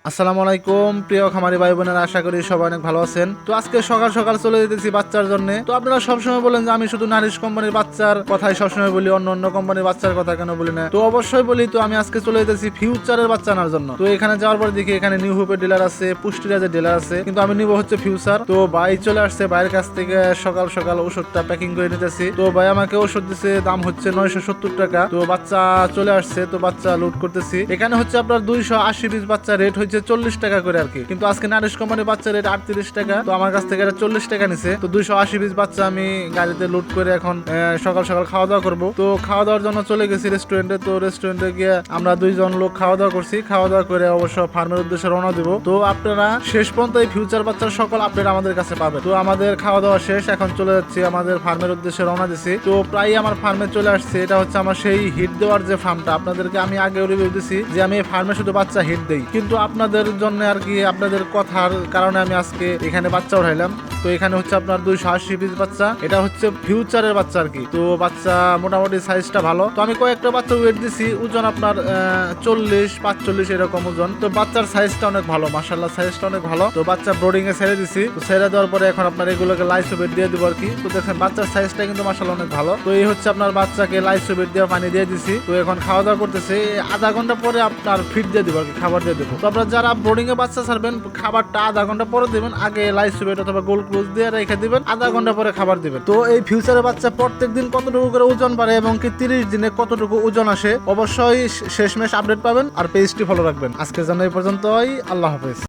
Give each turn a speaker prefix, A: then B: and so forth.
A: আসসালামু আলাইকুম প্রিয় খামারি ভাই বোনেরা, আশা করি সবাই অনেক ভালো আছেন। তো আজকে সকাল সকাল চলে যেতেছি বাচ্চার জন্য। তো আপনারা সবসময় বলেন যে আমি শুধু নারিশ কোম্পানির বাচ্চার কথাই সবসময় বলি, অন্য অন্য কোম্পানির বাচ্চার কথা কেন বলি না? তো অবশ্যই বলি। তো আমি আজকে চলে যেতেছি ফিউচারের বাচ্চা আনার জন্য। তো এখানে যাওয়ার পর দেখি এখানে নিউ হোপের ডিলার আছে, পুষ্টিরাজের ডিলার আছে, কিন্তু আমি নিব হচ্ছে ফিউচার। তো ভাই চলে আসছে, ভাইয়ের কাছ থেকে সকাল সকাল ওষুধটা প্যাকিং করে নিতেছি। তো ভাই আমাকে ওষুধ দিছে, দাম হচ্ছে 970 টাকা। তো বাচ্চা চলে আসছে, তো বাচ্চা লোড করতেছি। এখানে হচ্ছে আপনার 280 পিস বাচ্চা, রেট হচ্ছে 40 টাকা করে আর কি। কিন্তু আজকে নারিশ কোম্পানির বাচ্চা রেট 38 টাকা। তো আমার কাছ থেকে এটা 40 টাকা নিছে। তো 280 পিস বাচ্চা আমি গাড়িতে লোড করে এখন সকাল সকাল খাওয়া দাওয়া করবো। তো খাওয়া দাওয়ার জন্য চলে গেছি রেস্টুরেন্টে। তো রেস্টুরেন্টে গিয়ে আমরা 2জন লোক খাওয়া দাওয়া করছি। খাওয়া দাওয়া করে অবশ্য ফার্মের উদ্দেশ্যে রওনা দিব। তো আপনারা শেষ পর্যন্ত এই ফিউচার বাচ্চার সকল আপডেট আমাদের কাছে পাবেন। তো আমাদের খাওয়া দাওয়া শেষ, এখন চলে যাচ্ছি আমাদের ফার্মের উদ্দেশ্যে রওনা দিছি। তো প্রায় আমার ফার্মে চলে আসছে। এটা হচ্ছে আমার সেই হিট দেওয়ার যে ফার্মটা, আপনাদেরকে আমি আগে রিভিউ দিছি যে আমি এই ফার্মে শুধু বাচ্চা হিট দেই, কিন্তু আপনাদের জন্য আর কি, আপনাদের কথার কারণে আমি আজকে এখানে বাচ্চা উঠাইলাম। তো এখানে হচ্ছে আপনার 280 পিস বাচ্চা, এটা হচ্ছে ফিউচারের বাচ্চা আর কি। তো বাচ্চা মোটামুটি সাইজটা ভালো। তো আমি কয়েকটা বাচ্চা ওয়েট দিছি, ওজন আপনার 40-45 এরকম ওজন। তো বাচ্চার সাইজটা অনেক ভালো, মাশাআল্লাহ সাইজটা অনেক ভালো। তো বাচ্চা ব্রোডিং এ ছেড়ে দিছি। তো ছেড়ে দেওয়ার পরে এখন আপনার এগুলোকে লাইসোবেট দিয়ে দিব আর কি। তো দেখেন বাচ্চার সাইজটা কিন্তু মাশাআল্লাহ অনেক ভালো। তো এই হচ্ছে আপনার বাচ্চাকে লাইসোবেট দিয়ে পানি দিয়ে দিছি। তো এখন খাওয়া দাওয়া করতেছে। আধা ঘন্টা পরে আপনার ফিড দিয়ে দিব আর কি, খাবার দিয়ে দেবো। তো আপনারা যারা ব্রোডিং এ বাচ্চা ছাড়বেন, খাবারটা আধা ঘন্টা পরে দিবেন। আগে লাইসোবেট অথবা গোল্ড ক্লোজ দিয়ে রেখে দিবেন, আধা ঘন্টা পরে খাবার দিবেন। তো এই ফিউচারের বাচ্চা প্রত্যেক দিন কতটুকু করে ওজন বাড়ে এবং কি 30 দিনে কতটুকু ওজন আসে, অবশ্যই শেষমেশ আপডেট পাবেন। আর পেজটি ফলো রাখবেন। আজকের জন্য এই পর্যন্তই, আল্লাহ হাফেজ।